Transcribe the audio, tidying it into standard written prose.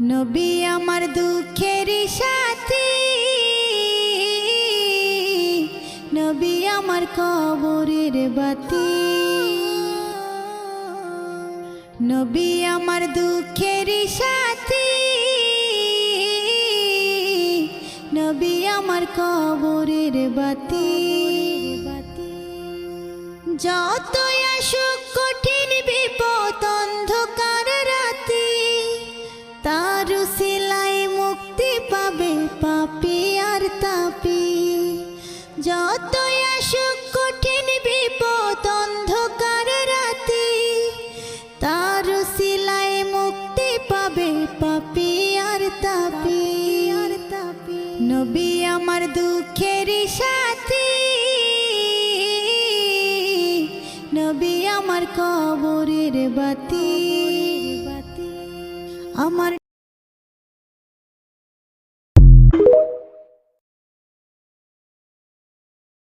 নবী আমার দুঃখের সাথী, নবী আমার কবরের বাতি। নবী আমার দুঃখের সাথী, নবী আমার কবরের বাতি। যতই আসুক কঠিন বিপদ অন্ধকার রাতি, তার উসিলায় মুক্তি পাবে পাপী আর তাপী। যতই আসুক কঠিন বিপদ অন্ধকার রাতি, তার উসিলায় মুক্তি পাবে পাপী আর তাপী। নবী আমার দুঃখের সাথী, নবী আমার কবরের বাতি। আমার